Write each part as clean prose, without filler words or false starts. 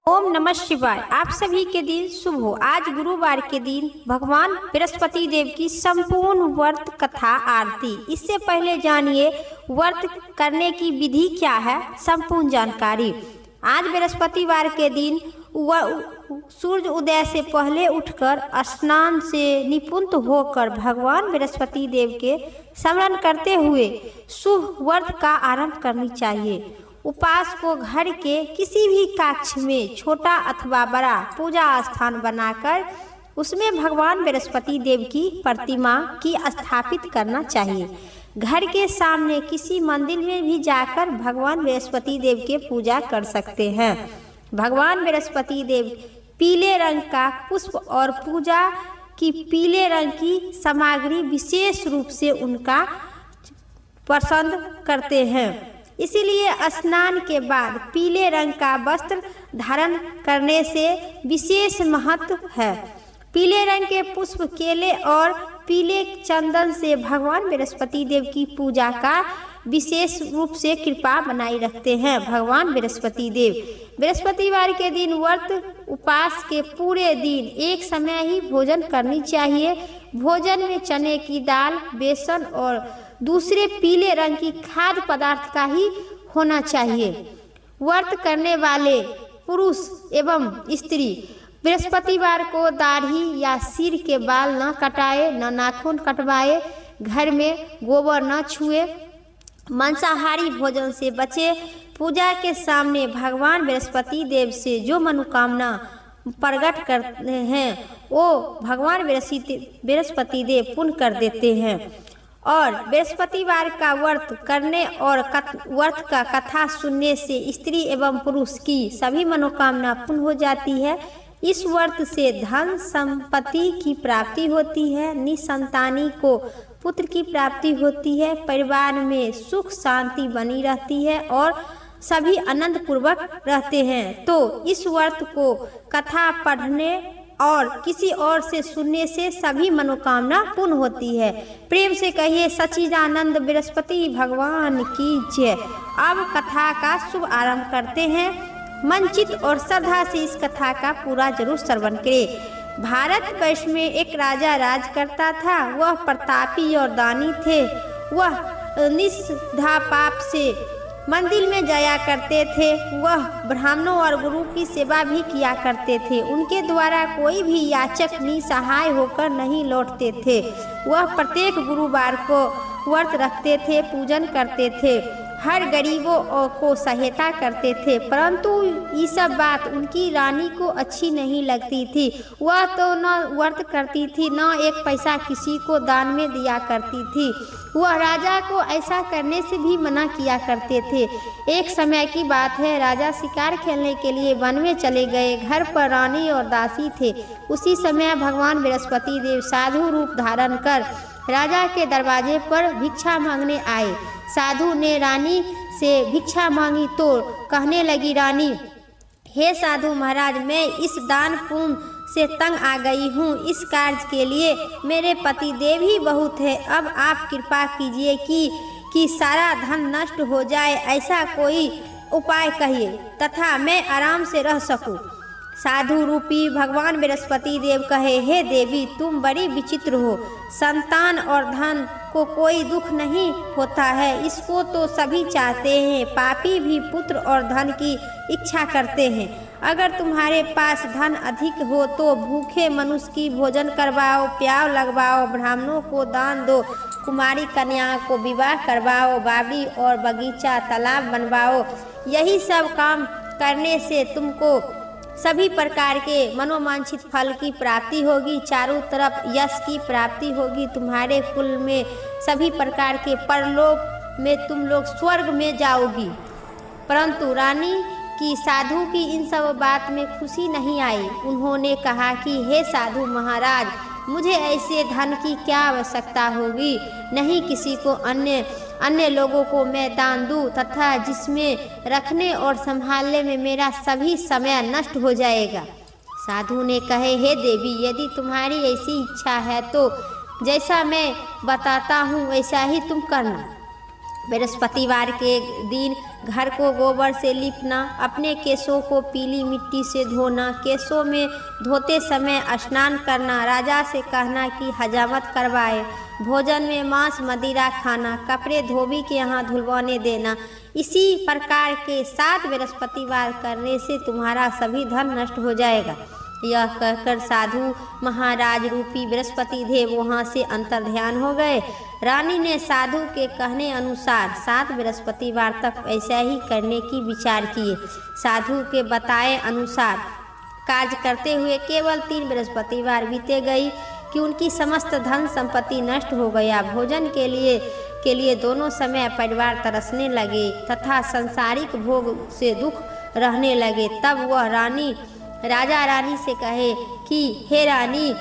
ओम नमः शिवाय। आप सभी के दिन शुभ हो। आज गुरुवार के दिन भगवान बृहस्पति देव की संपूर्ण व्रत कथा आरती। इससे पहले जानिए व्रत करने की विधि क्या है, संपूर्ण जानकारी। आज बृहस्पतिवार के दिन सूर्य उदय से पहले उठकर स्नान से निपुण होकर भगवान बृहस्पति देव के स्मरण करते हुए शुभ व्रत का आरंभ करनी चाहिए। उपास को घर के किसी भी कक्ष में छोटा अथवा बड़ा पूजा स्थान बनाकर उसमें भगवान बृहस्पति देव की प्रतिमा की स्थापित करना चाहिए। घर के सामने किसी मंदिर में भी जाकर भगवान बृहस्पति देव के पूजा कर सकते हैं। भगवान बृहस्पति देव पीले रंग का पुष्प और पूजा की पीले रंग की सामग्री विशेष रूप से उनका पसंद करते हैं। इसीलिए स्नान के बाद पीले रंग का वस्त्र धारण करने से विशेष महत्व है। पीले रंग के पुष्प, केले और पीले चंदन से भगवान बृहस्पति देव की पूजा का विशेष रूप से कृपा बनाई रखते हैं। भगवान बृहस्पति देव बृहस्पतिवार के दिन व्रत उपास के पूरे दिन एक समय ही भोजन करनी चाहिए। भोजन में चने की दाल, बेसन और दूसरे पीले रंग की खाद्य पदार्थ का ही होना चाहिए। व्रत करने वाले पुरुष एवं स्त्री बृहस्पतिवार को दाढ़ी या सिर के बाल न कटाए, न नाखून कटवाए, घर में गोबर न छुए, मांसाहारी भोजन से बचे। पूजा के सामने भगवान बृहस्पति देव से जो मनोकामना प्रकट करते हैं वो भगवान बृहस्पति देव पूर्ण कर देते हैं। और बृहस्पतिवार का व्रत करने और व्रत का कथा सुनने से स्त्री एवं पुरुष की सभी मनोकामना पूर्ण हो जाती है। इस व्रत से धन संपत्ति की प्राप्ति होती है, निसंतानी को पुत्र की प्राप्ति होती है, परिवार में सुख शांति बनी रहती है और सभी आनंद पूर्वक रहते हैं। तो इस व्रत को कथा पढ़ने और किसी और से सुनने से सभी मनोकामना पूर्ण होती है। प्रेम से कहिए सच्चिदानंद बृहस्पति भगवान की जय। अब कथा का शुभ आरंभ करते हैं। मनचित और श्रद्धा से इस कथा का पूरा जरूर श्रवण करें। भारत वर्ष में एक राजा राज करता था। वह प्रतापी और दानी थे। वह निष्ठा पाप से मंदिर में जाया करते थे। वह ब्राह्मणों और गुरु की सेवा भी किया करते थे। उनके द्वारा कोई भी याचक निसहाय होकर नहीं लौटते थे। वह प्रत्येक गुरुवार को व्रत रखते थे, पूजन करते थे, हर गरीबों को सहायता करते थे। परंतु ये सब बात उनकी रानी को अच्छी नहीं लगती थी। वह तो न व्रत करती थी, न एक पैसा किसी को दान में दिया करती थी। वह राजा को ऐसा करने से भी मना किया करते थे। एक समय की बात है, राजा शिकार खेलने के लिए वन में चले गए। घर पर रानी और दासी थे। उसी समय भगवान बृहस्पति देव साधु रूप धारण कर राजा के दरवाजे पर भिक्षा मांगने आए। साधु ने रानी से भिक्षा मांगी तो कहने लगी, रानी, हे साधु महाराज, मैं इस दान पुण्य से तंग आ गई हूँ। इस कार्य के लिए मेरे पति देव ही बहुत है। अब आप कृपा कीजिए कि सारा धन नष्ट हो जाए, ऐसा कोई उपाय कहिए तथा मैं आराम से रह सकूं। साधु रूपी भगवान बृहस्पति देव कहे, हे देवी, तुम बड़ी विचित्र हो। संतान और धन को कोई दुख नहीं होता है, इसको तो सभी चाहते हैं। पापी भी पुत्र और धन की इच्छा करते हैं। अगर तुम्हारे पास धन अधिक हो तो भूखे मनुष्य की भोजन करवाओ, प्याव लगवाओ, ब्राह्मणों को दान दो, कुमारी कन्याओं को विवाह करवाओ, बावड़ी और बगीचा तालाब बनवाओ। यही सब काम करने से तुमको सभी प्रकार के मनोवांछित फल की प्राप्ति होगी। चारों तरफ यश की प्राप्ति होगी। तुम्हारे कुल में सभी प्रकार के परलोक में तुम लोग स्वर्ग में जाओगी। परंतु रानी की साधु की इन सब बात में खुशी नहीं आई। उन्होंने कहा कि हे साधु महाराज, मुझे ऐसे धन की क्या आवश्यकता होगी। नहीं किसी को अन्य लोगों को मैं दान दूं तथा जिसमें रखने और संभालने में मेरा सभी समय नष्ट हो जाएगा। साधु ने कहे, हे देवी, यदि तुम्हारी ऐसी इच्छा है तो जैसा मैं बताता हूँ वैसा ही तुम करना। बृहस्पतिवार के दिन घर को गोबर से लीपना, अपने केशों को पीली मिट्टी से धोना, केशों में धोते समय स्नान करना, राजा से कहना कि हजामत करवाए, भोजन में मांस मदिरा खाना, कपड़े धोबी के यहाँ धुलवाने देना। इसी प्रकार के 7 बृहस्पतिवार करने से तुम्हारा सभी धन नष्ट हो जाएगा। यह कहकर साधु महाराज रूपी बृहस्पति देव वहाँ से अंतर ध्यान हो गए। रानी ने साधु के कहने अनुसार 7 बृहस्पतिवार तक ऐसा ही करने की विचार किए। साधु के बताए अनुसार कार्य करते हुए केवल 3 बृहस्पतिवार बीते गई कि उनकी समस्त धन संपत्ति नष्ट हो गया। भोजन के लिए दोनों समय परिवार तरसने लगे तथा संसारिक भोग से दुख रहने लगे। तब वह राजा रानी से कहे कि हे रानी,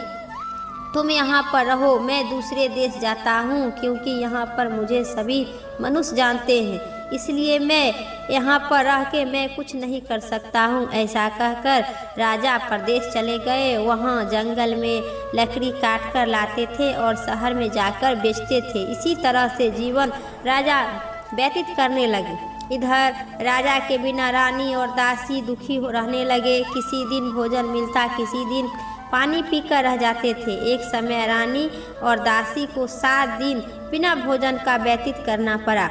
तुम यहाँ पर रहो, मैं दूसरे देश जाता हूँ, क्योंकि यहाँ पर मुझे सभी मनुष्य जानते हैं, इसलिए मैं यहाँ पर रह के मैं कुछ नहीं कर सकता हूँ। ऐसा कहकर राजा प्रदेश चले गए। वहाँ जंगल में लकड़ी काट कर लाते थे और शहर में जाकर बेचते थे। इसी तरह से जीवन राजा व्यतीत करने लगे। इधर राजा के बिना रानी और दासी दुखी रहने लगे। किसी दिन भोजन मिलता, किसी दिन पानी पीकर रह जाते थे। एक समय रानी और दासी को 7 दिन बिना भोजन का व्यतीत करना पड़ा।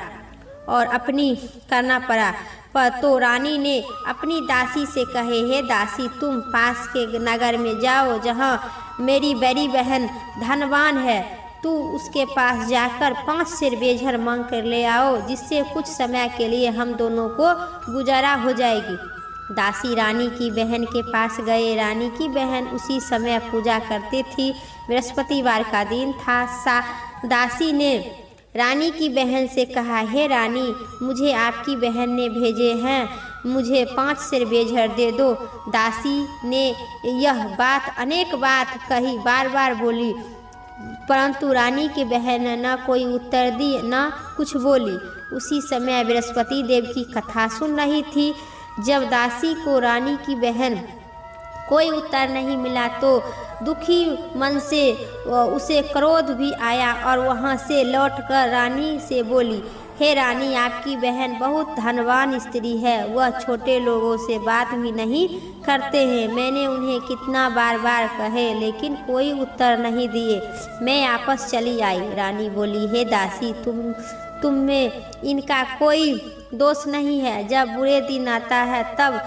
पर तो रानी ने अपनी दासी से कहे, हे दासी, तुम पास के नगर में जाओ जहाँ मेरी बड़ी बहन धनवान है। तू उसके पास जाकर 5 सेर बेझर मांग कर ले आओ, जिससे कुछ समय के लिए हम दोनों को गुजारा हो जाएगी। दासी रानी की बहन के पास गए। रानी की बहन उसी समय पूजा करती थी। बृहस्पतिवार का दिन था। दासी ने रानी की बहन से कहा, हे रानी, मुझे आपकी बहन ने भेजे हैं, मुझे 5 सेर बेझर दे दो। दासी ने यह बात अनेक बात कही, बार बार बोली, परंतु रानी की बहन न कोई उत्तर दी न कुछ बोली। उसी समय बृहस्पति देव की कथा सुन रही थी। जब दासी को रानी की बहन कोई उत्तर नहीं मिला तो दुखी मन से उसे क्रोध भी आया और वहाँ से लौटकर रानी से बोली, हे रानी, आपकी बहन बहुत धनवान स्त्री है, वह छोटे लोगों से बात भी नहीं करते हैं। मैंने उन्हें कितना बार बार कहे, लेकिन कोई उत्तर नहीं दिए। मैं वापस चली आई। रानी बोली, हे दासी, तुम में इनका कोई दोष नहीं है। जब बुरे दिन आता है तब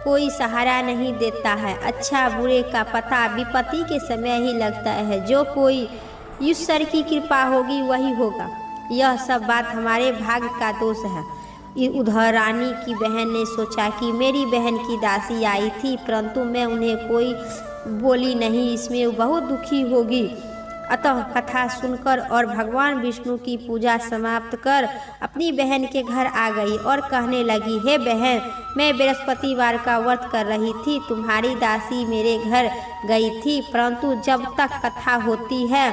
कोई सहारा नहीं देता है। अच्छा बुरे का पता विपत्ति के समय ही लगता है। जो कोई ईश्वर की कृपा होगी वही होगा। यह सब बात हमारे भाग्य का दोष है। उधर रानी की बहन ने सोचा कि मेरी बहन की दासी आई थी, परंतु मैं उन्हें कोई बोली नहीं, इसमें वो बहुत दुखी होगी। अतः कथा सुनकर और भगवान विष्णु की पूजा समाप्त कर अपनी बहन के घर आ गई और कहने लगी, हे बहन, मैं बृहस्पतिवार का व्रत कर रही थी, तुम्हारी दासी मेरे घर गई थी, परंतु जब तक कथा होती है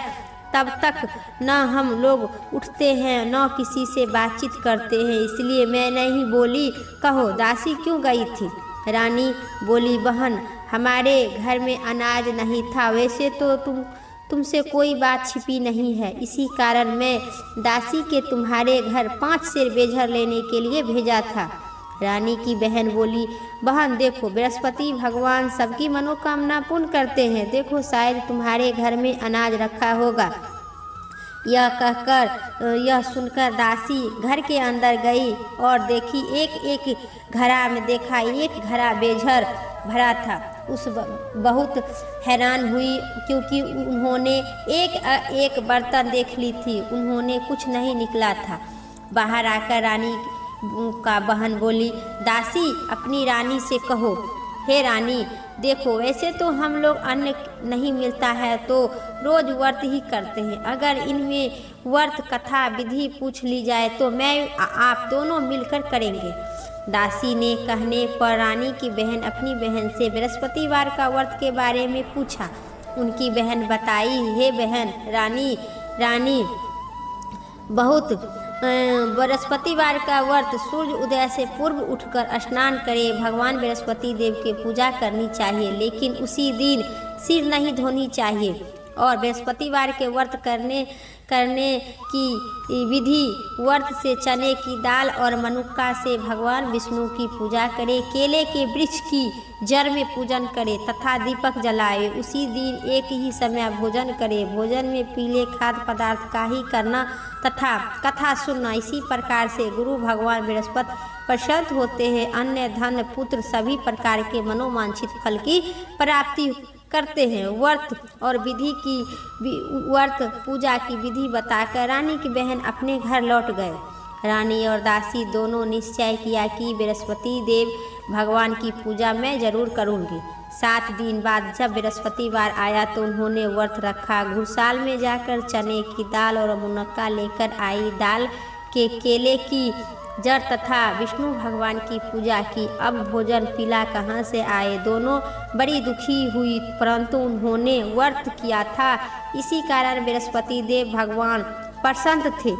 तब तक न हम लोग उठते हैं न किसी से बातचीत करते हैं, इसलिए मैं नहीं बोली। कहो दासी क्यों गई थी? रानी बोली, बहन, हमारे घर में अनाज नहीं था। वैसे तो तुमसे कोई बात छिपी नहीं है, इसी कारण मैं दासी के तुम्हारे घर 5 सेर बेझर लेने के लिए भेजा था। रानी की बहन बोली, बहन देखो, बृहस्पति भगवान सबकी मनोकामना पूर्ण करते हैं, देखो शायद तुम्हारे घर में अनाज रखा होगा। यह सुनकर दासी घर के अंदर गई और देखी एक घड़ा में देखा एक घड़ा बेझर भरा था। उस बहुत हैरान हुई, क्योंकि उन्होंने एक बर्तन देख ली थी, उन्होंने कुछ नहीं निकला था। बाहर आकर रानी का बहन बोली, दासी अपनी रानी से कहो, हे रानी देखो, वैसे तो हम लोग अन्न नहीं मिलता है तो रोज व्रत ही करते हैं, अगर इनमें व्रत कथा विधि पूछ ली जाए तो मैं आप दोनों मिलकर करेंगे। दासी ने कहने पर रानी की बहन अपनी बहन से बृहस्पतिवार का व्रत के बारे में पूछा। उनकी बहन बताई, हे बहन, रानी बहुत बृहस्पतिवार का व्रत सूर्य उदय से पूर्व उठकर स्नान करे, भगवान बृहस्पति देव की पूजा करनी चाहिए, लेकिन उसी दिन सिर नहीं धोनी चाहिए और बृहस्पतिवार के व्रत करने की विधि। व्रत से चने की दाल और मनुक्का से भगवान विष्णु की पूजा करे, केले के वृक्ष की जड़ में पूजन करे तथा दीपक जलाए। उसी दिन एक ही समय भोजन करे, भोजन में पीले खाद्य पदार्थ का ही करना तथा कथा सुनना। इसी प्रकार से गुरु भगवान बृहस्पति प्रसन्न होते हैं, अन्य धन पुत्र सभी प्रकार के मनोवांछित फल की प्राप्ति करते हैं। व्रत और विधि की व्रत पूजा की विधि बताकर रानी की बहन अपने घर लौट गए। रानी और दासी दोनों निश्चय किया कि बृहस्पति देव भगवान की पूजा मैं जरूर करूंगी। 7 दिन बाद जब बृहस्पतिवार आया तो उन्होंने व्रत रखा। घुड़साल में जाकर चने की दाल और मुनक्का लेकर आई, दाल के केले की जड़ तथा विष्णु भगवान की पूजा की। अब भोजन पीला कहाँ से आए? दोनों बड़ी दुखी हुई, परंतु उन्होंने व्रत किया था, इसी कारण बृहस्पति देव भगवान प्रसन्न थे।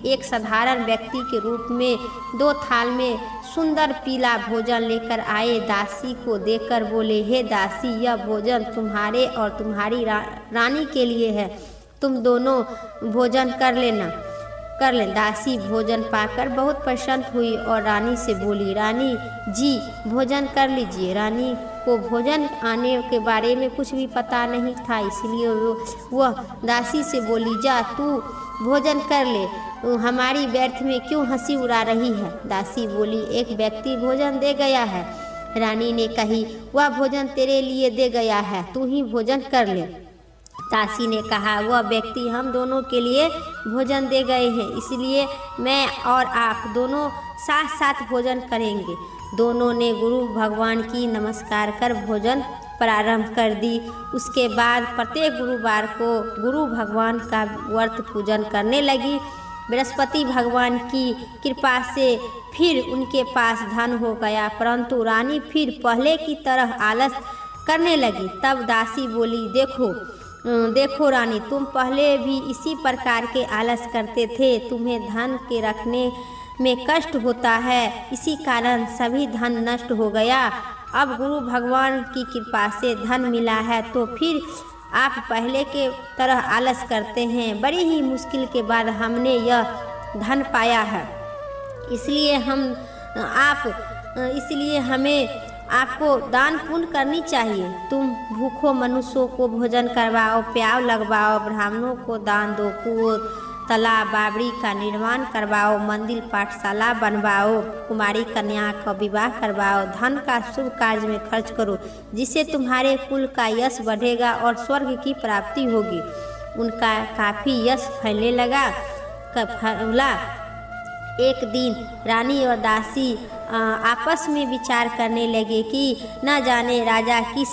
एक साधारण व्यक्ति के रूप में 2 थाल में सुंदर पीला भोजन लेकर आए। दासी को देकर बोले, हे दासी, यह भोजन तुम्हारे और तुम्हारी रानी के लिए है, तुम दोनों भोजन कर लें। दासी भोजन पाकर बहुत प्रसन्न हुई और रानी से बोली, रानी जी भोजन कर लीजिए। रानी को भोजन आने के बारे में कुछ भी पता नहीं था, इसलिए वह दासी से बोली, जा तू भोजन कर ले, हमारी व्यर्थ में क्यों हंसी उड़ा रही है? दासी बोली, एक व्यक्ति भोजन दे गया है। रानी ने कही, वह भोजन तेरे लिए दे गया है, तू ही भोजन कर ले। दासी ने कहा, वह व्यक्ति हम दोनों के लिए भोजन दे गए हैं, इसलिए मैं और आप दोनों साथ साथ भोजन करेंगे। दोनों ने गुरु भगवान की नमस्कार कर भोजन प्रारंभ कर दी। उसके बाद प्रत्येक गुरुवार को गुरु भगवान का व्रत पूजन करने लगी। बृहस्पति भगवान की कृपा से फिर उनके पास धन हो गया, परंतु रानी फिर पहले की तरह आलस करने लगी। तब दासी बोली, देखो रानी, तुम पहले भी इसी प्रकार के आलस करते थे, तुम्हें धन के रखने में कष्ट होता है, इसी कारण सभी धन नष्ट हो गया। अब गुरु भगवान की कृपा से धन मिला है तो फिर आप पहले के तरह आलस करते हैं। बड़ी ही मुश्किल के बाद हमने यह धन पाया है, इसलिए हमें आपको दान पुण्य करनी चाहिए। तुम भूखों मनुष्यों को भोजन करवाओ, प्याव लगवाओ, ब्राह्मणों को दान दो, कुओं, तालाब, बावड़ी का निर्माण करवाओ, मंदिर पाठशाला बनवाओ, कुमारी कन्या का विवाह करवाओ, धन का शुभ कार्य में खर्च करो, जिससे तुम्हारे कुल का यश बढ़ेगा और स्वर्ग की प्राप्ति होगी। उनका काफ़ी यश फैलने लगा। एक दिन रानी और दासी आपस में विचार करने लगे कि न जाने राजा किस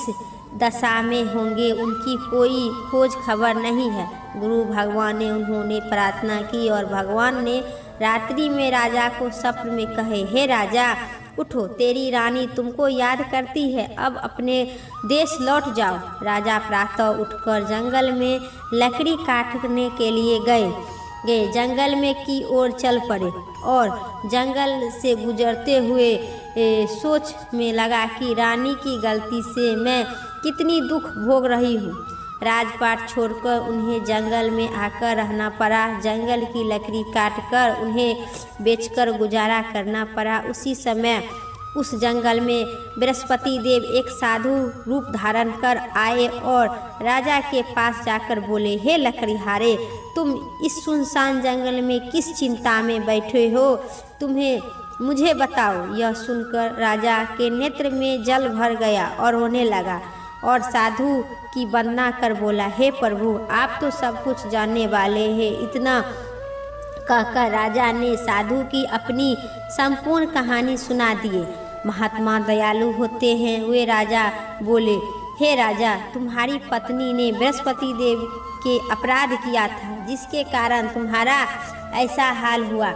दशा में होंगे, उनकी कोई खोज खबर नहीं है। गुरु भगवान ने उन्होंने प्रार्थना की और भगवान ने रात्रि में राजा को स्वप्न में कहे, हे राजा उठो, तेरी रानी तुमको याद करती है, अब अपने देश लौट जाओ। राजा प्रातः उठकर जंगल में लकड़ी काटने के लिए गए। जंगल में की ओर चल पड़े और जंगल से गुजरते हुए सोच में लगा कि रानी की गलती से मैं कितनी दुख भोग रही हूँ। राजपाट छोड़कर उन्हें जंगल में आकर रहना पड़ा। जंगल की लकड़ी काटकर उन्हें बेचकर गुजारा करना पड़ा। उसी समय उस जंगल में बृहस्पति देव एक साधु रूप धारण कर आए और राजा के पास जाकर बोले, हे लकड़ीहारे, तुम इस सुनसान जंगल में किस चिंता में बैठे हो, मुझे बताओ। यह सुनकर राजा के नेत्र में जल भर गया और रोने लगा और साधु की वंदना कर बोला, हे प्रभु, आप तो सब कुछ जानने वाले हैं। इतना कहकर राजा ने साधु की अपनी संपूर्ण कहानी सुना दिए। महात्मा दयालु होते हैं। वे राजा बोले, हे राजा, तुम्हारी पत्नी ने बृहस्पति देव के अपराध किया था, जिसके कारण तुम्हारा ऐसा हाल हुआ।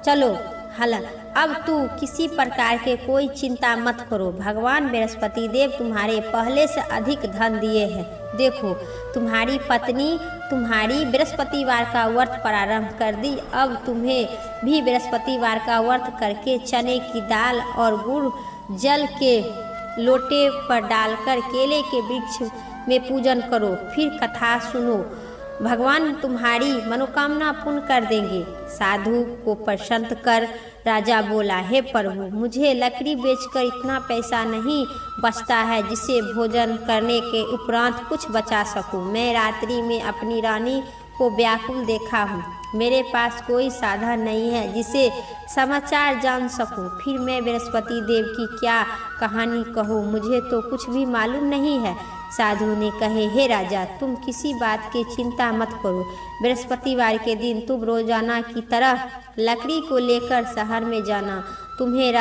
चलो अब तू किसी प्रकार के कोई चिंता मत करो, भगवान बृहस्पति देव तुम्हारे पहले से अधिक धन दिए हैं। देखो, तुम्हारी पत्नी तुम्हारी बृहस्पतिवार का व्रत प्रारंभ कर दी। अब तुम्हें भी बृहस्पतिवार का व्रत करके चने की दाल और गुड़ जल के लोटे पर डालकर केले के वृक्ष में पूजन करो, फिर कथा सुनो, भगवान तुम्हारी मनोकामना पूर्ण कर देंगे। साधु को प्रसन्न कर राजा बोला, हे प्रभु, मुझे लकड़ी बेचकर इतना पैसा नहीं बचता है जिसे भोजन करने के उपरांत कुछ बचा सकूं। मैं रात्रि में अपनी रानी को व्याकुल देखा हूँ। मेरे पास कोई साधन नहीं है जिसे समाचार जान सकूं। फिर मैं बृहस्पति देव की क्या कहानी कहूँ, मुझे तो कुछ भी मालूम नहीं है। साधु ने कहे, हे राजा, तुम किसी बात की चिंता मत करो। बृहस्पतिवार के दिन तुम रोजाना की तरह लकड़ी को लेकर शहर में जाना। तुम्हें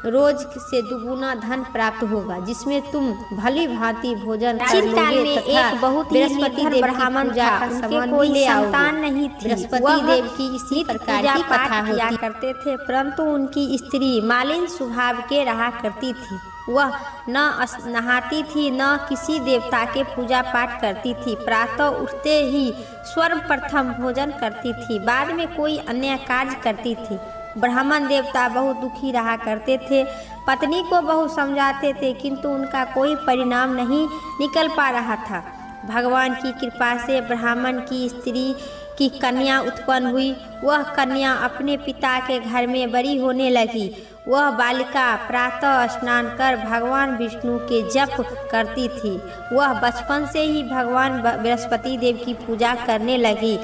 रोज से दुगुना धन प्राप्त होगा, जिसमें तुम भली भांति भोजन कर लोगे तथा एक बहुत ही बृहस्पति ब्राह्मण था, उनके कोई संतान नहीं थी। बृहस्पति देव की इसी प्रकार की कथा किया करते थे, परंतु उनकी स्त्री मालिन स्वभाव के रहा करती थी। वह न नहाती थी, न किसी देवता के पूजा पाठ करती थी। प्रातः उठते ही सर्वप्रथम भोजन करती थी, बाद में कोई अन्य कार्य करती थी। ब्राह्मण देवता बहुत दुखी रहा करते थे। पत्नी को बहुत समझाते थे, किंतु उनका कोई परिणाम नहीं निकल पा रहा था। भगवान की कृपा से ब्राह्मण की स्त्री की कन्या उत्पन्न हुई। वह कन्या अपने पिता के घर में बड़ी होने लगी। वह बालिका प्रातः स्नान कर भगवान विष्णु के जप करती थी। वह बचपन से ही भगवान बृहस्पति देव की पूजा करने लगी।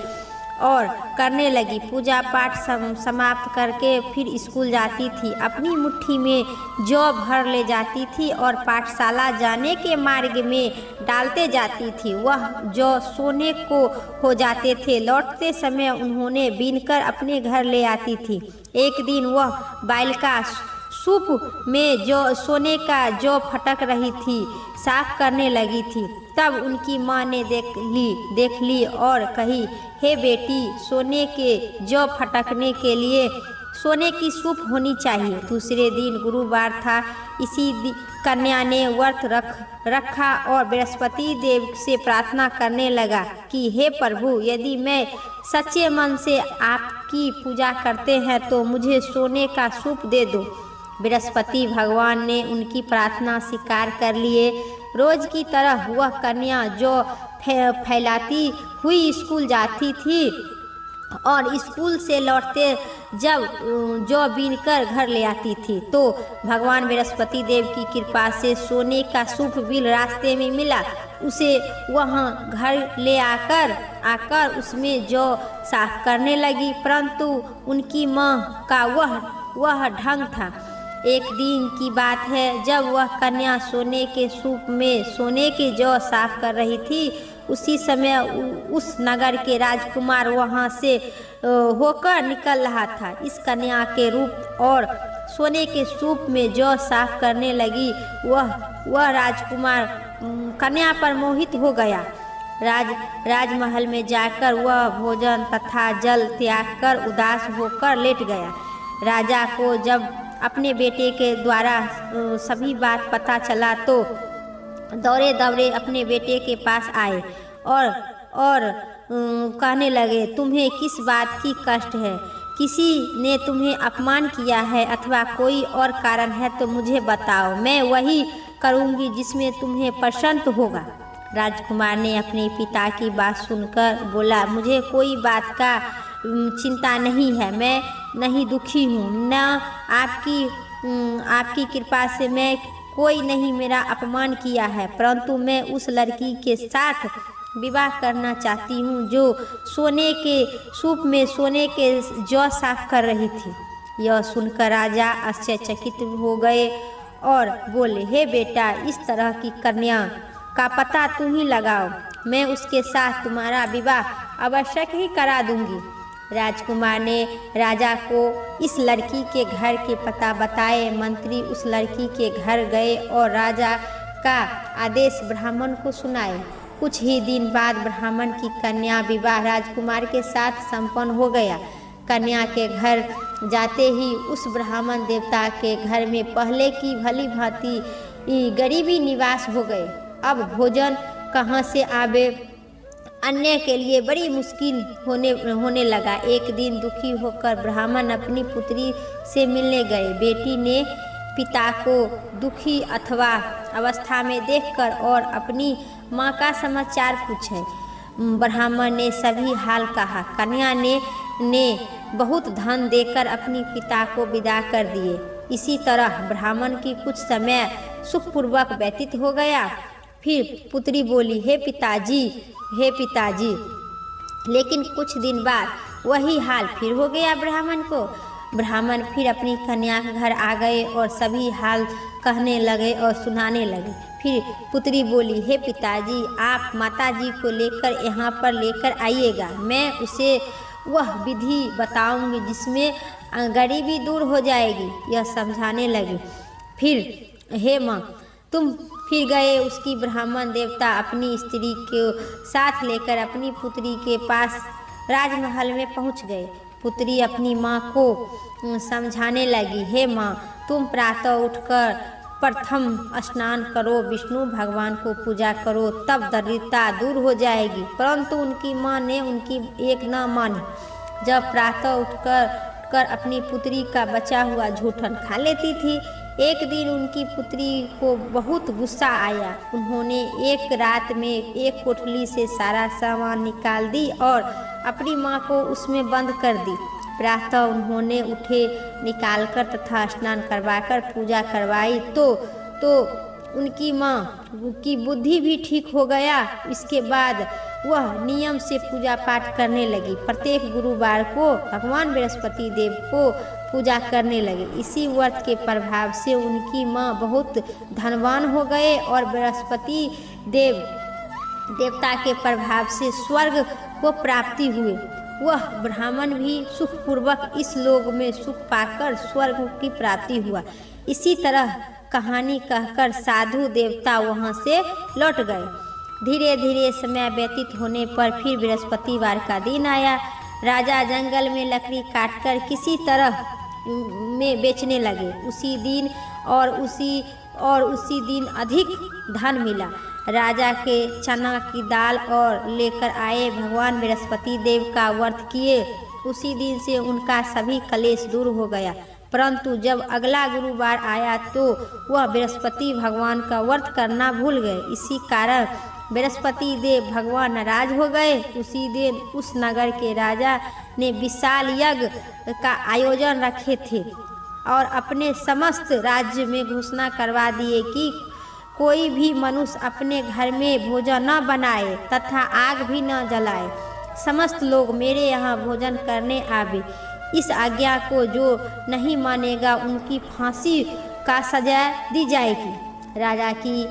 पूजा पाठ समाप्त करके फिर स्कूल जाती थी। अपनी मुट्ठी में जौ भर ले जाती थी और पाठशाला जाने के मार्ग में डालते जाती थी। वह जौ सोने को हो जाते थे। लौटते समय उन्होंने बीनकर अपने घर ले आती थी। एक दिन वह बालिका सूप में जो सोने का जौ फटक रही थी, साफ करने लगी थी। तब उनकी माँ ने देख ली और कही, हे बेटी, सोने के जौ फटकने के लिए सोने की सूप होनी चाहिए। दूसरे दिन गुरुवार था। इसी कन्या ने व्रत रखा और बृहस्पति देव से प्रार्थना करने लगा कि हे प्रभु, यदि मैं सच्चे मन से आपकी पूजा करते हैं तो मुझे सोने का सूप दे दो। बृहस्पति भगवान ने उनकी प्रार्थना स्वीकार कर लिए। रोज की तरह वह कन्या जो फैलाती हुई स्कूल जाती थी और स्कूल से लौटते जब जौ बीनकर घर ले आती थी तो भगवान बृहस्पति देव की कृपा से सोने का सूप बिल रास्ते में मिला। उसे वहां घर ले आकर उसमें जौ साफ करने लगी, परंतु उनकी माँ का वह ढंग था। एक दिन की बात है, जब वह कन्या सोने के सूप में सोने की जौ साफ कर रही थी, उसी समय उस नगर के राजकुमार वहां से होकर निकल रहा था। इस कन्या के रूप और सोने के सूप में जौ साफ करने लगी वह राजकुमार कन्या पर मोहित हो गया। राजमहल में जाकर वह भोजन तथा जल त्याग कर उदास होकर लेट गया। राजा को जब अपने बेटे के द्वारा सभी बात पता चला तो दौड़े दौड़े अपने बेटे के पास आए और कहने लगे, तुम्हें किस बात की कष्ट है? किसी ने तुम्हें अपमान किया है अथवा कोई और कारण है तो मुझे बताओ, मैं वही करूँगी जिसमें तुम्हें प्रसन्न होगा। राजकुमार ने अपने पिता की बात सुनकर बोला, मुझे कोई बात का चिंता नहीं है, मैं नहीं दुखी हूँ, न आपकी कृपा से मैं कोई नहीं मेरा अपमान किया है, परंतु मैं उस लड़की के साथ विवाह करना चाहती हूँ जो सोने के सूप में सोने के जौ साफ कर रही थी। यह सुनकर राजा आश्चर्यचकित हो गए और बोले, हे बेटा, इस तरह की कन्या का पता तुम ही लगाओ, मैं उसके साथ तुम्हारा विवाह अवश्य ही करा दूंगी। राजकुमार ने राजा को इस लड़की के घर के पता बताए। मंत्री उस लड़की के घर गए और राजा का आदेश ब्राह्मण को सुनाए। कुछ ही दिन बाद ब्राह्मण की कन्या विवाह राजकुमार के साथ संपन्न हो गया। कन्या के घर जाते ही उस ब्राह्मण देवता के घर में पहले की भली भांति गरीबी निवास हो गए। अब भोजन कहाँ से आवे, अन्य के लिए बड़ी मुश्किल होने लगा। एक दिन दुखी होकर ब्राह्मण अपनी पुत्री से मिलने गए। बेटी ने पिता को दुखी अथवा अवस्था में देखकर और अपनी माँ का समाचार पूछे। ब्राह्मण ने सभी हाल कहा। कन्या ने बहुत धन देकर अपनी पिता को विदा कर दिए। इसी तरह ब्राह्मण की कुछ समय सुखपूर्वक व्यतीत हो गया। फिर पुत्री बोली, हे पिताजी, हे पिताजी। लेकिन कुछ दिन बाद वही हाल फिर हो गया ब्राह्मण को। ब्राह्मण फिर अपनी कन्या के घर आ गए और सभी हाल कहने लगे और सुनाने लगे। फिर पुत्री बोली, हे पिताजी, आप माताजी को लेकर यहाँ पर लेकर आइएगा। मैं उसे वह विधि बताऊंगी जिसमें गरीबी दूर हो जाएगी। यह समझाने लगी। फिर, हे माँ, तुम फिर गए। उसकी ब्राह्मण देवता अपनी स्त्री को साथ लेकर अपनी पुत्री के पास राजमहल में पहुँच गए। पुत्री अपनी माँ को समझाने लगी, हे माँ, तुम प्रातः उठकर प्रथम स्नान करो, विष्णु भगवान को पूजा करो, तब दरिद्रता दूर हो जाएगी। परंतु उनकी माँ ने उनकी एक न मानी। जब प्रातः उठकर अपनी पुत्री का बचा हुआ झूठन खा लेती थी। एक दिन उनकी पुत्री को बहुत गुस्सा आया। उन्होंने एक रात में एक कोठली से सारा सामान निकाल दी और अपनी माँ को उसमें बंद कर दी। प्रातः उन्होंने उठे निकालकर तथा स्नान करवाकर पूजा करवाई तो उनकी माँ की बुद्धि भी ठीक हो गया। इसके बाद वह नियम से पूजा पाठ करने लगी। प्रत्येक गुरुवार को भगवान बृहस्पति देव को पूजा करने लगे। इसी व्रत के प्रभाव से उनकी माँ बहुत धनवान हो गए और बृहस्पति देवता के प्रभाव से स्वर्ग को प्राप्ति हुए। वह ब्राह्मण भी सुखपूर्वक इस लोक में सुख पाकर स्वर्ग की प्राप्ति हुआ। इसी तरह कहानी कहकर साधु देवता वहाँ से लौट गए। धीरे धीरे समय व्यतीत होने पर फिर बृहस्पतिवार का दिन आया। राजा जंगल में लकड़ी काटकर किसी तरह में बेचने लगे। उसी दिन अधिक धन मिला। राजा के चना की दाल और लेकर आए। भगवान बृहस्पति देव का व्रत किए। उसी दिन से उनका सभी कलेश दूर हो गया। परंतु जब अगला गुरुवार आया तो वह बृहस्पति भगवान का व्रत करना भूल गए। इसी कारण बृहस्पति देव भगवान नाराज हो गए। उसी दिन उस नगर के राजा ने विशाल यज्ञ का आयोजन रखे थे और अपने समस्त राज्य में घोषणा करवा दिए कि कोई भी मनुष्य अपने घर में भोजन न बनाए तथा आग भी न जलाए। समस्त लोग मेरे यहाँ भोजन करने आवे। इस आज्ञा को जो नहीं मानेगा उनकी फांसी का सजा दी जाएगी। राजा की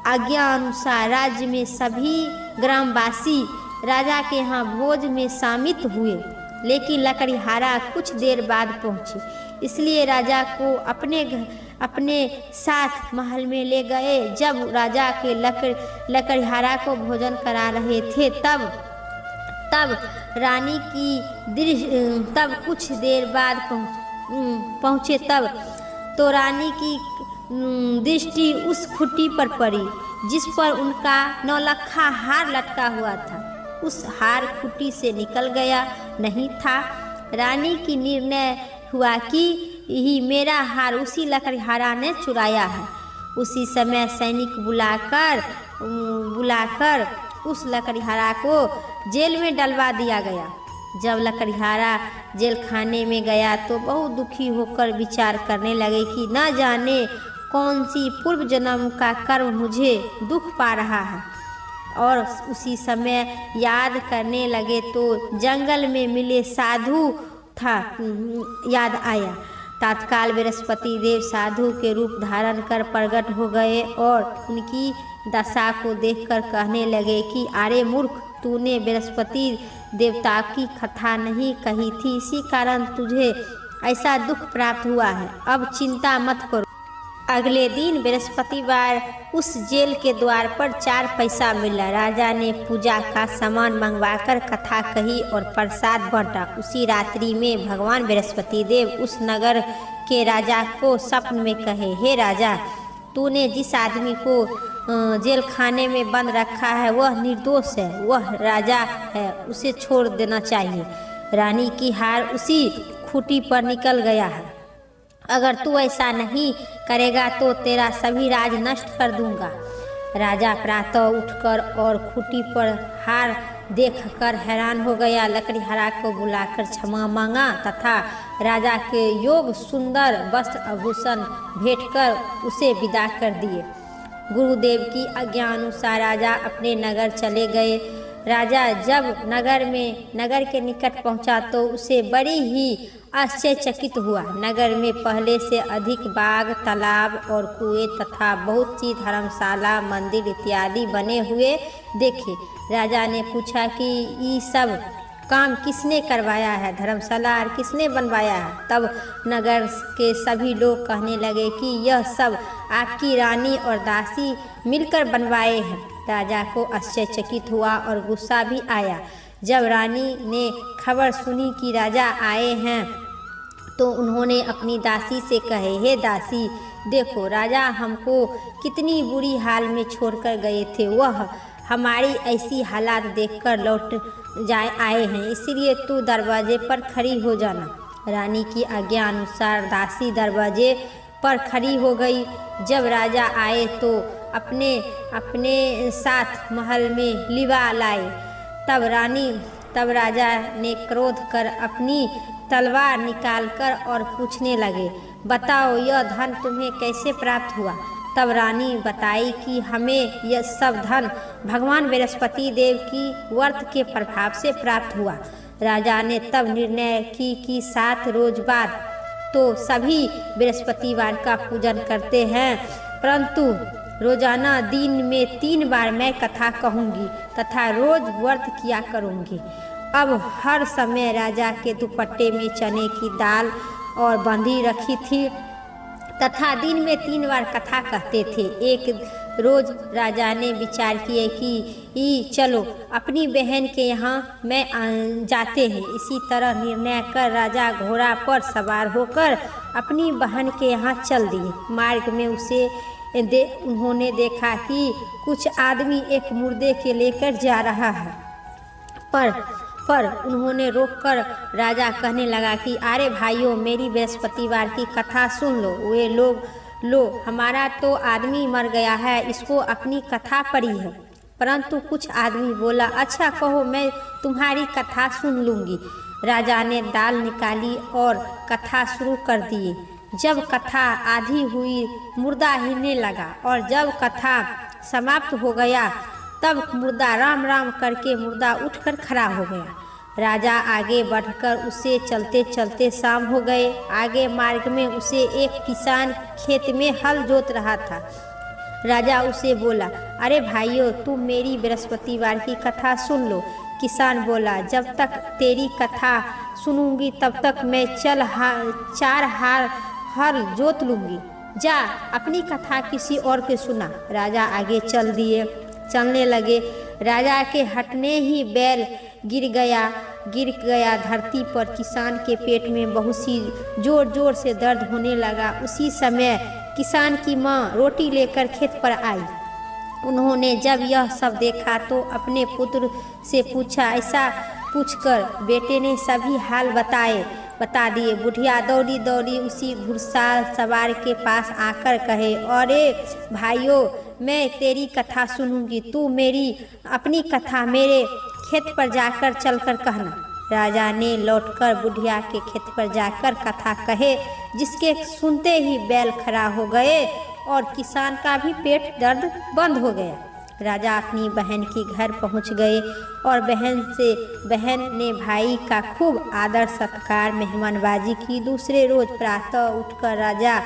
आज्ञा अनुसार राज्य में सभी ग्रामवासी राजा के यहाँ भोज में शामिल हुए। लेकिन लकड़ीहारा कुछ देर बाद पहुँचे। इसलिए राजा को अपने साथ महल में ले गए। जब राजा के लकड़ीहारा को भोजन करा रहे थे तब रानी की तब कुछ देर बाद पहुँचे तब तो रानी की दृष्टि उस खुट्टी पर पड़ी जिस पर उनका नौलखा हार लटका हुआ था। उस हार खुट्टी से निकल गया नहीं था। रानी की निर्णय हुआ कि ही मेरा हार उसी लकड़ीहारा ने चुराया है। उसी समय सैनिक बुलाकर उस लकड़ीहारा को जेल में डलवा दिया गया। जब लकड़ीहारा जेल खाने में गया तो बहुत दुखी होकर विचार करने लगे कि न जाने कौन सी पूर्व जन्म का कर्म मुझे दुख पा रहा है। और उसी समय याद करने लगे तो जंगल में मिले साधु था याद आया। तत्काल बृहस्पति देव साधु के रूप धारण कर प्रकट हो गए और उनकी दशा को देखकर कहने लगे कि अरे मूर्ख, तूने बृहस्पति देवता की कथा नहीं कही थी, इसी कारण तुझे ऐसा दुख प्राप्त हुआ है। अब चिंता मत करो। अगले दिन बृहस्पतिवार उस जेल के द्वार पर 4 पैसा मिला। राजा ने पूजा का सामान मंगवाकर कथा कही और प्रसाद बांटा। उसी रात्रि में भगवान बृहस्पति देव उस नगर के राजा को स्वप्न में कहे, हे राजा, तूने जिस आदमी को जेल खाने में बंद रखा है वह निर्दोष है, वह राजा है, उसे छोड़ देना चाहिए। रानी की हार उसी खूंटी पर निकल गया है। अगर तू ऐसा नहीं करेगा तो तेरा सभी राज नष्ट कर दूंगा। राजा प्रातः उठकर और खूंटी पर हार देखकर हैरान हो गया। लकड़ीहरा को बुलाकर क्षमा मांगा तथा राजा के योग सुंदर वस्त्र आभूषण भेंट कर उसे विदा कर दिए। गुरुदेव की आज्ञा अनुसार राजा अपने नगर चले गए। राजा जब नगर के निकट पहुंचा तो उसे बड़ी ही आश्चर्यचकित हुआ। नगर में पहले से अधिक बाग, तालाब और कुएं तथा बहुत सी धर्मशाला, मंदिर इत्यादि बने हुए देखे। राजा ने पूछा कि ये सब काम किसने करवाया है, धर्मशाला और किसने बनवाया है। तब नगर के सभी लोग कहने लगे कि यह सब आपकी रानी और दासी मिलकर बनवाए हैं। राजा को आश्चर्यचकित हुआ और गुस्सा भी आया। जब रानी ने खबर सुनी कि राजा आए हैं तो उन्होंने अपनी दासी से कहे, हे दासी, देखो राजा हमको कितनी बुरी हाल में छोड़कर गए थे। वह हमारी ऐसी हालात देखकर लौट आए हैं, इसलिए तू दरवाजे पर खड़ी हो जाना। रानी की आज्ञा अनुसार दासी दरवाजे पर खड़ी हो गई। जब राजा आए तो अपने साथ महल में लिवा लाए। तब राजा ने क्रोध कर अपनी तलवार निकालकर और पूछने लगे, बताओ यह धन तुम्हें कैसे प्राप्त हुआ। तब रानी बताई कि हमें यह सब धन भगवान बृहस्पति देव की व्रत के प्रभाव से प्राप्त हुआ। राजा ने तब निर्णय की कि 7 रोज बाद तो सभी बृहस्पतिवार का पूजन करते हैं, परंतु रोजाना दिन में 3 बार मैं कथा कहूँगी तथा रोज व्रत किया करूँगी। अब हर समय राजा के दुपट्टे में चने की दाल और बंधी रखी थी तथा दिन में 3 बार कथा कहते थे। एक रोज राजा ने विचार किए कि चलो अपनी बहन के यहाँ मैं जाते हैं। इसी तरह निर्णय कर राजा घोड़ा पर सवार होकर अपनी बहन के यहाँ चल दिए। मार्ग में उन्होंने देखा कि कुछ आदमी एक मुर्दे के लेकर जा रहा है, पर उन्होंने रोककर राजा कहने लगा कि अरे भाइयों, मेरी बृहस्पतिवार की कथा सुन लो। वे लोग लो, हमारा तो आदमी मर गया है, इसको अपनी कथा पढ़ी है। परंतु कुछ आदमी बोला, अच्छा कहो, मैं तुम्हारी कथा सुन लूँगी। राजा ने दाल निकाली और कथा शुरू कर दी। जब कथा आधी हुई मुर्दा हिलने लगा और जब कथा समाप्त हो गया तब मुर्दा राम राम करके मुर्दा उठकर खड़ा हो गया। राजा आगे बढ़कर उसे चलते चलते शाम हो गए। आगे मार्ग में उसे एक किसान खेत में हल जोत रहा था। राजा उसे बोला, अरे भाइयों, तुम मेरी बृहस्पतिवार की कथा सुन लो। किसान बोला, जब तक तेरी कथा सुनूंगी तब तक मैं 4 हल जोत लूँगी। जा अपनी कथा किसी और के सुना। राजा आगे चलने लगे। राजा के हटने ही बैल गिर गया धरती पर। किसान के पेट में बहुत सी जोर जोर से दर्द होने लगा। उसी समय किसान की माँ रोटी लेकर खेत पर आई। उन्होंने जब यह सब देखा तो अपने पुत्र से पूछा। ऐसा पूछकर बेटे ने सभी हाल बता दिए। बुढ़िया दौड़ी उसी घुड़सवार सवार के पास आकर कहे, अरे भाइयों, मैं तेरी कथा सुनूंगी, तू मेरी अपनी कथा मेरे खेत पर जाकर चलकर कहना। राजा ने लौटकर बुढ़िया के खेत पर जाकर कथा कहे, जिसके सुनते ही बैल खड़ा हो गए और किसान का भी पेट दर्द बंद हो गया। राजा अपनी बहन के घर पहुंच गए और बहन ने भाई का खूब आदर सत्कार मेहमानबाजी की। दूसरे रोज प्रातः उठकर राजा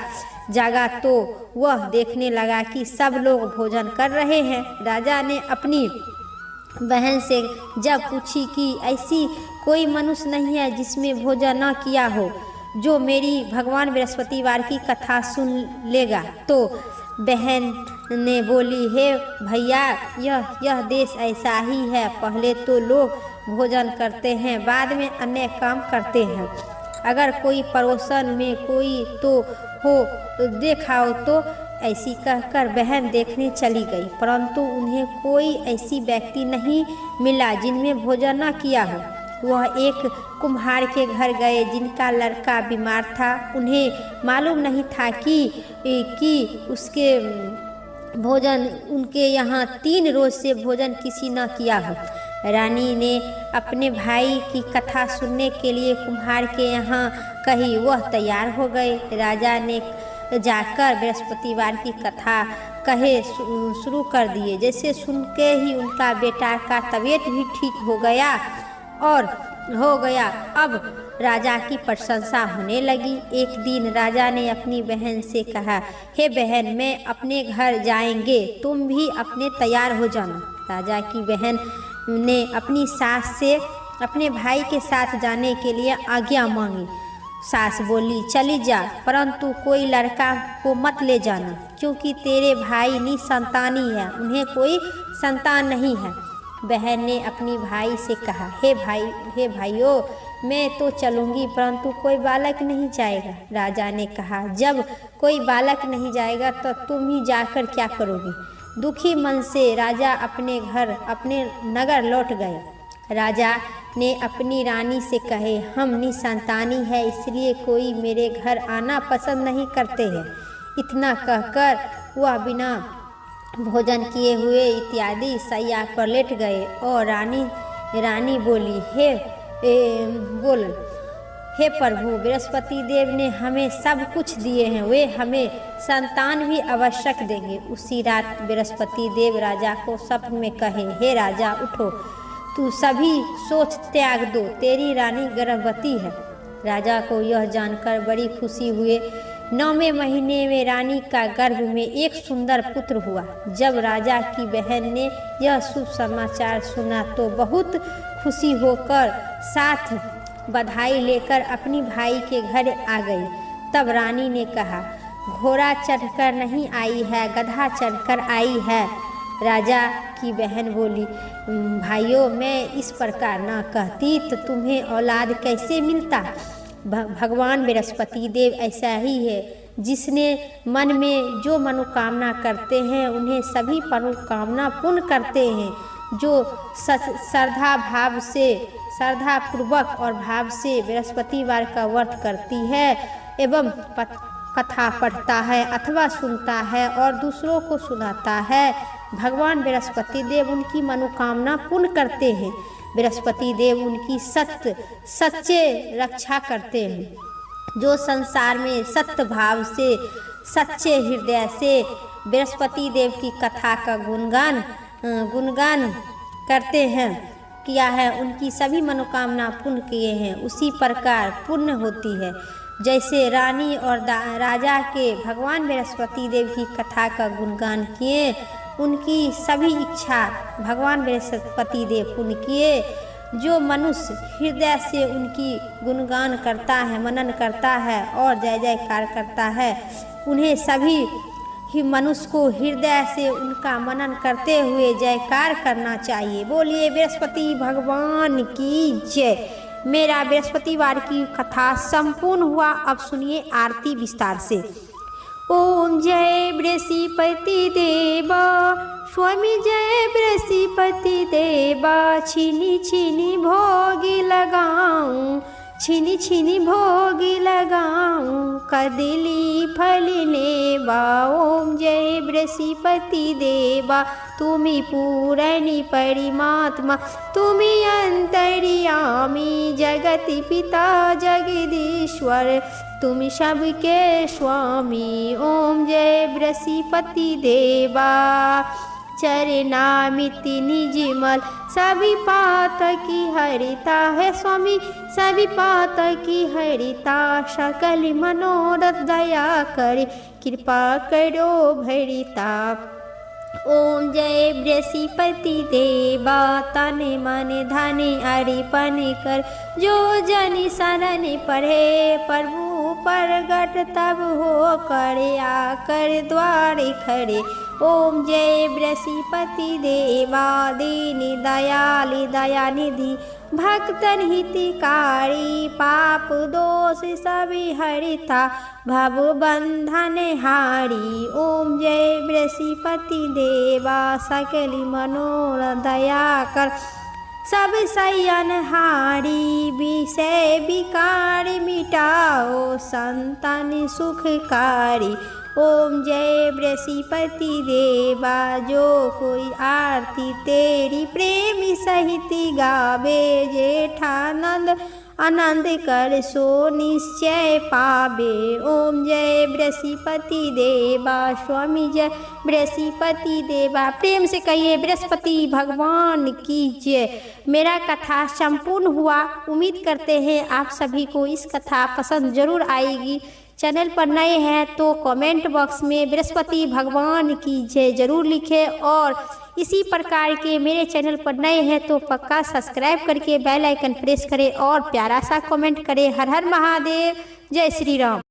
जागा तो वह देखने लगा कि सब लोग भोजन कर रहे हैं। राजा ने अपनी बहन से जब पूछी कि ऐसी कोई मनुष्य नहीं है जिसमें भोजन न किया हो, जो मेरी भगवान बृहस्पतिवार की कथा सुन लेगा। तो बहन ने बोली, हे भैया, यह देश ऐसा ही है। पहले तो लोग भोजन करते हैं, बाद में अन्य काम करते हैं। अगर कोई पड़ोसन में कोई तो हो देखाओ तो ऐसी कहकर बहन देखने चली गई, परंतु उन्हें कोई ऐसी व्यक्ति नहीं मिला जिनमें भोजन न किया हो। वह एक कुम्हार के घर गए जिनका लड़का बीमार था। उन्हें मालूम नहीं था कि उसके भोजन उनके यहाँ 3 रोज से भोजन किसी न किया हो। रानी ने अपने भाई की कथा सुनने के लिए कुम्हार के यहाँ कही। वह तैयार हो गए। राजा ने जाकर बृहस्पतिवार की कथा कहे शुरू कर दिए। जैसे सुन के ही उनका बेटा का तबीयत भी ठीक हो गया। अब राजा की प्रशंसा होने लगी। एक दिन राजा ने अपनी बहन से कहा, हे बहन, मैं अपने घर जाएंगे, तुम भी अपने तैयार हो जाना। राजा की बहन ने अपनी सास से अपने भाई के साथ जाने के लिए आज्ञा मांगी। सास बोली, चली जा, परंतु कोई लड़का को मत ले जाना, क्योंकि तेरे भाई निसंतानी है, उन्हें कोई संतान नहीं है। बहन ने अपनी भाई से कहा, हे भाइयों, मैं तो चलूँगी, परंतु कोई बालक नहीं जाएगा। राजा ने कहा, जब कोई बालक नहीं जाएगा तो तुम ही जाकर क्या करोगे? दुखी मन से राजा अपने नगर लौट गए। राजा ने अपनी रानी से कहे, हम निसंतानी है, इसलिए कोई मेरे घर आना पसंद नहीं करते हैं। इतना कहकर वह बिना भोजन किए हुए इत्यादि शैया पर लेट गए। और रानी बोली, हे प्रभु, बृहस्पति देव ने हमें सब कुछ दिए हैं, वे हमें संतान भी आवश्यक देंगे। उसी रात बृहस्पति देव राजा को स्वप्न में कहे, हे राजा, उठो, तू सभी सोच त्याग दो, तेरी रानी गर्भवती है। राजा को यह जानकर बड़ी खुशी हुई। 9वें महीने में रानी का गर्भ में एक सुंदर पुत्र हुआ। जब राजा की बहन ने यह शुभ समाचार सुना तो बहुत खुशी होकर साथ बधाई लेकर अपनी भाई के घर आ गई। तब रानी ने कहा, घोड़ा चढ़कर नहीं आई है, गधा चढ़कर आई है। राजा की बहन बोली, भाइयों, मैं इस प्रकार ना कहती तो तुम्हें औलाद कैसे मिलता? भगवान बृहस्पति देव ऐसा ही है, जिसने मन में जो मनोकामना करते हैं उन्हें सभी मनोकामना पूर्ण करते हैं। जो श्रद्धा पूर्वक और भाव से बृहस्पतिवार का व्रत करती है एवं कथा पढ़ता है अथवा सुनता है और दूसरों को सुनाता है, भगवान बृहस्पति देव उनकी मनोकामना पूर्ण करते हैं। बृहस्पति देव उनकी सच्चे रक्षा करते हैं। जो संसार में सत्य भाव से सच्चे हृदय से बृहस्पति देव की कथा का गुणगान करते हैं किया है, उनकी सभी मनोकामना पूर्ण किए हैं, उसी प्रकार पूर्ण होती है। जैसे रानी और राजा के भगवान बृहस्पति देव की कथा का गुणगान किए, उनकी सभी इच्छा भगवान बृहस्पति देव पूर्ण किए। जो मनुष्य हृदय से उनकी गुणगान करता है, मनन करता है और जय जयकार करता है, उन्हें सभी ही मनुष्य को हृदय से उनका मनन करते हुए जयकार करना चाहिए। बोलिए बृहस्पति भगवान की जय। मेरा बृहस्पतिवार की कथा संपूर्ण हुआ। अब सुनिए आरती विस्तार से। ओम जय बृहस्पति देवा, स्वामी जय बृहस्पति देवा। छिनी छिनी भोगी लगाऊं, छिनी छिनी भोगी लगाऊं, कदली फलने बा। ओम जय बृहस्पति देवा, तुम्ही पूरणी परमात्मा, तुम्ही अंतर्यामी, जगति पिता जगदीश्वर, तुम सबके स्वामी। ओम जय बृहस्पति देवा। चरनामिति निजमल, सभी पात की हरिता है स्वामी, सभी पात की हरिता। सकल मनोरथ दया करे, कृपा करो भरिता। ओम जय बृहस्पति देवा, तने मन धन अर्पण कर, जो जन शरण पढ़े, प्रभु प्रगट तब हो करे, आकर द्वारे खड़े। ओम जय बृहस्पति देवा, दीन दयालु दयानिधि, भक्तन हितकारी, पाप दोष सभी हरिता, भव बंधन हारी। ओम जय बृहस्पति देवा, सकल मनोरथ दया कर, सब सयनहारी विषय विकार मिटाओ संतान सुखकारी। ओम जय बृहस्पति देवा जो कोई आरती तेरी प्रेम सहित गावे। जेठानंद आनंद कर सो निश्चय पावे। ओम जय बृहस्पति देवा स्वामी जय बृहस्पति देवा। प्रेम से कहिए बृहस्पति भगवान की जय। मेरा कथा संपूर्ण हुआ। उम्मीद करते हैं आप सभी को इस कथा पसंद जरूर आएगी। चैनल पर नए हैं तो कमेंट बॉक्स में बृहस्पति भगवान की जय जरूर लिखें और इसी प्रकार के मेरे चैनल पर नए हैं तो पक्का सब्सक्राइब करके बेल आइकन प्रेस करें और प्यारा सा कमेंट करें। हर हर महादेव, जय श्री राम।